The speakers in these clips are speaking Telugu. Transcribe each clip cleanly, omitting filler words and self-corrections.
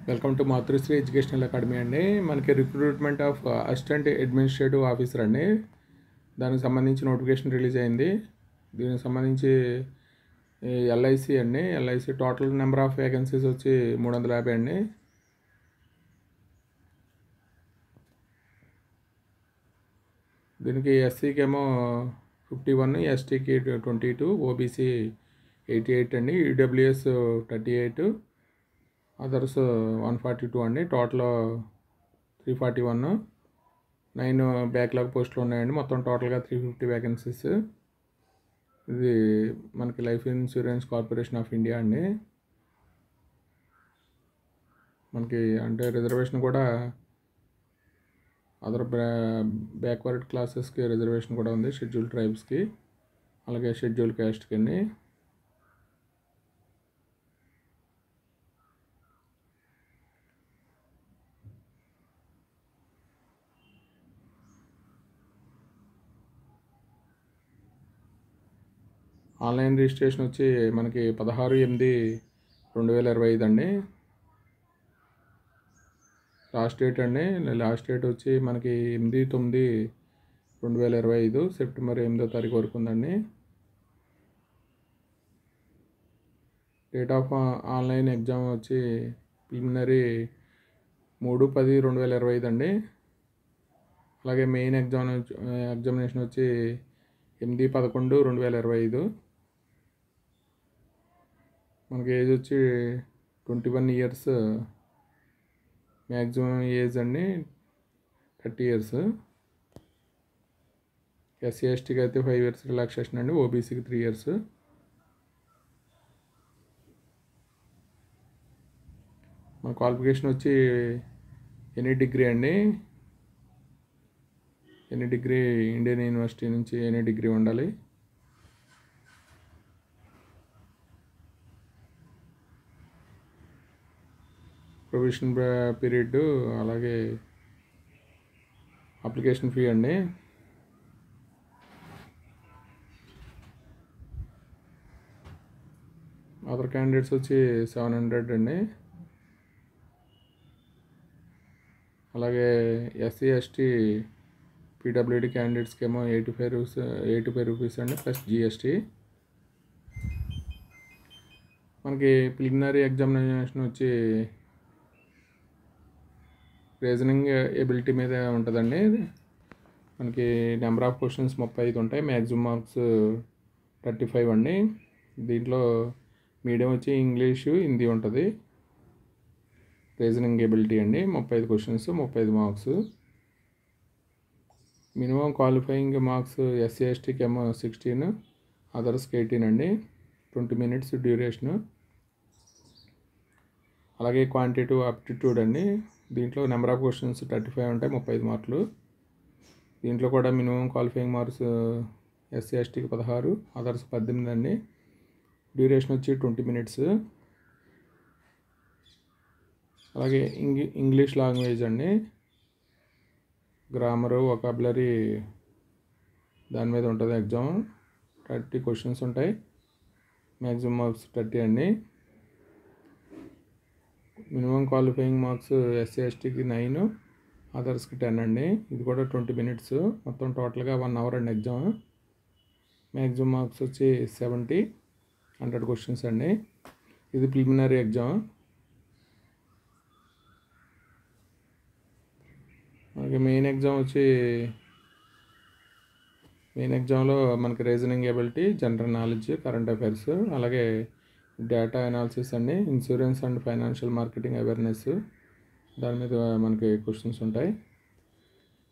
Welcome to Matrusri educational academy అండి. మనకి recruitment of assistant administrative officer అండి. దానికి సంబంధించి నోటిఫికేషన్ రిలీజ్ అయింది. దీనికి సంబంధించి ఎల్ఐసి అండి. LIC total number of vacancies వచ్చి 350 అండి. దీనికి ఎస్సీకి ఏమో 51, ఎస్టీకి 22, ఓబీసీ 88 అండి, ఈడబ్ల్యూఎస్ 38, అదర్స్ 142 అండి. టోటల్ 341, 9 బ్యాక్లాగ్ పోస్టులు ఉన్నాయండి. మొత్తం టోటల్గా 350 వేకెన్సీస్. ఇది మనకి life insurance corporation of India అండి. మనకి అంటే రిజర్వేషన్ కూడా అదర్ బ్యాక్వర్డ్ క్లాసెస్కి రిజర్వేషన్ కూడా ఉంది, షెడ్యూల్ ట్రైబ్స్కి, అలాగే షెడ్యూల్ క్యాస్ట్కి అండి. ఆన్లైన్ రిజిస్ట్రేషన్ వచ్చి మనకి 16/8/2025 అండి లాస్ట్ డేట్ అండి. లాస్ట్ డేట్ వచ్చి మనకి 8/9/2025, సెప్టెంబర్ 8వ తారీఖు వరకు ఉందండి. డేట్ ఆఫ్ ఆన్లైన్ ఎగ్జామ్ వచ్చి ప్రిలిమినరీ 3/10/2025 అండి. అలాగే మెయిన్ ఎగ్జామినేషన్ వచ్చి 8/11/2025. మనకి ఏజ్ వచ్చి 21 ఇయర్స్ మ్యాక్సిమం ఏజ్ అండి, 30 ఇయర్స్. ఎస్సీ ఎస్టీకి అయితే 5 ఇయర్స్ రిలాక్సేషన్ అండి, ఓబీసీకి 3 ఇయర్స్. మన క్వాలిఫికేషన్ వచ్చి ఎనీ డిగ్రీ అండి. ఎనీ డిగ్రీ ఇండియన్ యూనివర్సిటీ నుంచి ఎనీ డిగ్రీ ఉండాలి. ప్రొవిషన్ పీరియడ్, అలాగే అప్లికేషన్ ఫీ అండి. అదర్ క్యాండిడేట్స్ వచ్చి 700 అండి. అలాగే ఎస్సీ ఎస్టీ పీడబ్ల్యూడి క్యాండిడేట్స్కి ఏమో 85 రూపీస్ అండి, ప్లస్ జిఎస్టీ. మనకి ప్రిలిమినరీ ఎగ్జామినేషన్ వచ్చి రీజనింగ్ ఎబిలిటీ మీద ఉంటుందండి. మనకి నెంబర్ ఆఫ్ క్వశ్చన్స్ 35 ఉంటాయి, మ్యాక్సిమం మార్క్స్ 35 అండి. దీంట్లో మీడియం వచ్చి ఇంగ్లీషు, హిందీ ఉంటుంది. రీజనింగ్ ఎబిలిటీ అండి, 35 questions, 35 marks. Minimum qualifying marks SC ఎస్టీకి ఏమో 16, అదర్స్కి 18 అండి. 20 minutes డ్యూరేషను. అలాగే క్వాంటిటివ్ ఆప్టిట్యూడ్ అండి. దీంట్లో నెంబర్ ఆఫ్ క్వశ్చన్స్ 35 ఉంటాయి, 35 మార్కులు. దీంట్లో కూడా మినిమం క్వాలిఫైయింగ్ మార్క్స్ ఎస్సీ ఎస్టీకి 16, అదర్స్ 18 అండి. డ్యూరేషన్ వచ్చి 20 minutes. అలాగే ఇంగ్లీష్ లాంగ్వేజ్ అండి, గ్రామరు, వొకాబులరీ దాని మీద ఉంటుంది ఎగ్జామ్. 30 క్వశ్చన్స్ ఉంటాయి, మ్యాక్సిమం మార్క్స్ 30 అండి. మినిమం క్వాలిఫైయింగ్ మార్క్స్ ఎస్సీ ఎస్టీకి 9, అదర్స్కి 10 అండి. ఇది కూడా 20 minutes. మొత్తం టోటల్గా 1 hour అండి ఎగ్జామ్. మ్యాక్సిమం మార్క్స్ వచ్చి 70, 100 క్వశ్చన్స్ అండి. ఇది ప్రిలిమినరీ ఎగ్జామ్. అలాగే మెయిన్ ఎగ్జామ్లో మనకి reasoning ability, general knowledge, current affairs, అలాగే డేటా అనాలిసిస్ అండి, insurance and financial marketing awareness, దాని మీద మనకి క్వశ్చన్స్ ఉంటాయి.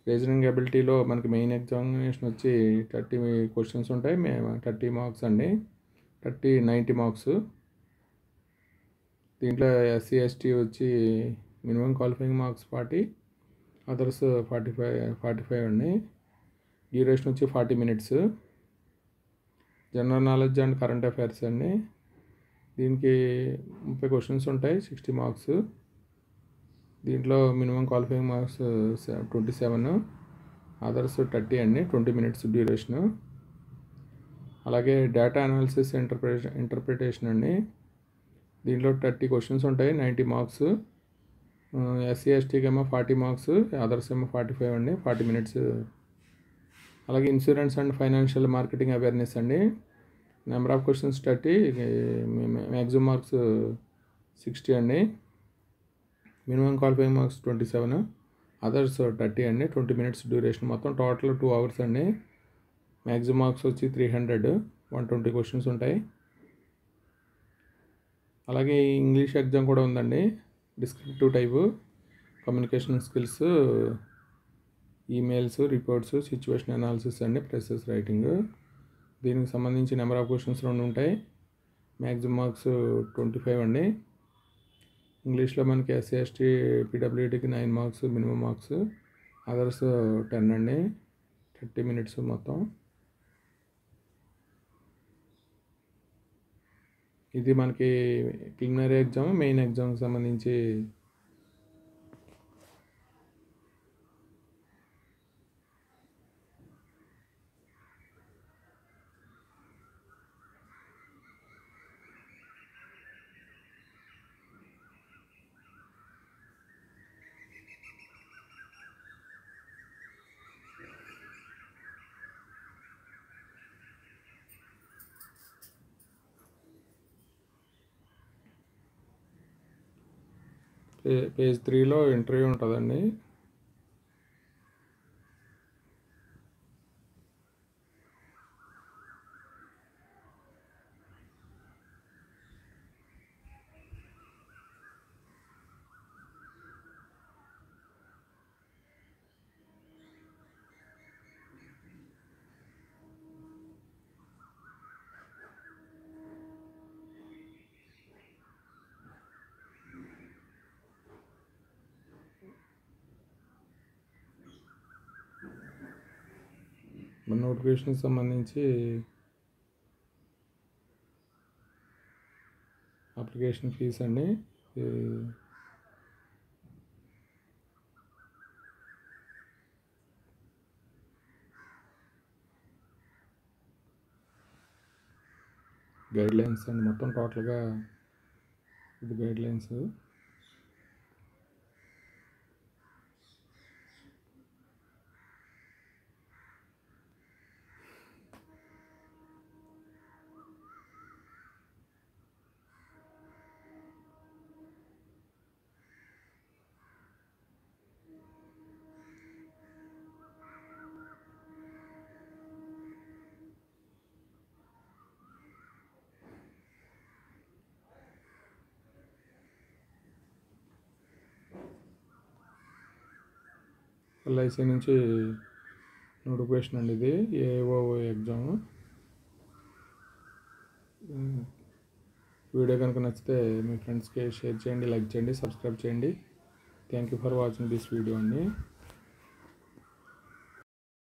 రీజనింగ్ ఎబిలిటీలో మనకి మెయిన్ ఎగ్జామినేషన్ వచ్చి 30 క్వశ్చన్స్ ఉంటాయి, 30 మార్క్స్ అండి, 90 మార్క్స్. దీంట్లో ఎస్సీ ఎస్టీ వచ్చి మినిమం క్వాలిఫైయింగ్ మార్క్స్ 40, అదర్స్ 45 అండి. డ్యూరేషన్ వచ్చి 40 minutes. General knowledge and current affairs అండి. దీనికి 30 క్వశ్చన్స్ ఉంటాయి, 60 మార్క్స్. దీంట్లో మినిమం క్వాలిఫైయింగ్ మార్క్స్ 27, అదర్స్ 30 అండి, 20 minutes డ్యూరేషను. అలాగే డేటా అనాలిసిస్ ఇంటర్ప్రిటేషన్ అండి. దీంట్లో 30 క్వశ్చన్స్ ఉంటాయి, 90 మార్క్స్. ఎస్సీ ఎస్టీకి ఏమో 40 మార్క్స్, అదర్స్ ఏమో 45 అండి, 40 మినిట్స్. అలాగే insurance and financial marketing awareness అండి, number of questions 30, maximum marks 60 అండి, మినిమం క్వాలిఫైయింగ్ మార్క్స్ 27, అదర్స్ 30 అండి, 20 మినిట్స్ డ్యూరేషన్. మొత్తం టోటల్ 2 అవర్స్ అండి. మ్యాక్సిమం మార్క్స్ వచ్చి 300, 120 క్వశ్చన్స్ ఉంటాయి. అలాగే ఇంగ్లీష్ ఎగ్జామ్ కూడా ఉందండి, descriptive type, communication skills, emails, reports, situation analysis అండి, ప్రెసెస్ రైటింగ్. దీనికి సంబంధించి నెంబర్ ఆఫ్ క్వశ్చన్స్ 2 ఉంటాయి. మ్యాక్సిమం మార్క్స్ 25 అండి. ఇంగ్లీష్లో మనకి ఎస్సీ ఎస్టీ పీడబ్ల్యూడీకి 9 మార్క్స్ మినిమం మార్క్స్, అదర్స్ 10 అండి, 30 మినిట్స్ మొత్తం. ఇది మనకి ప్రిలిమినరీ ఎగ్జామ్, మెయిన్ ఎగ్జామ్కి సంబంధించి పేజ్ 3లో ఇంటర్వ్యూ ఉంటుందండి. మన నోటిఫికేషన్కి సంబంధించి అప్లికేషన్ ఫీస్ అండి, గైడ్లైన్స్ అండి, మొత్తం టోటల్గా ఇది గైడ్లైన్స్. ఎల్ఐసి నుంచి నోటిఫికేషన్ అండి, ఇది ఏఓ ఎగ్జామ్. వీడియో కనుక నచ్చితే మీ ఫ్రెండ్స్కి షేర్ చేయండి, లైక్ చేయండి, సబ్స్క్రైబ్ చేయండి. Thank you for watching this video అండి.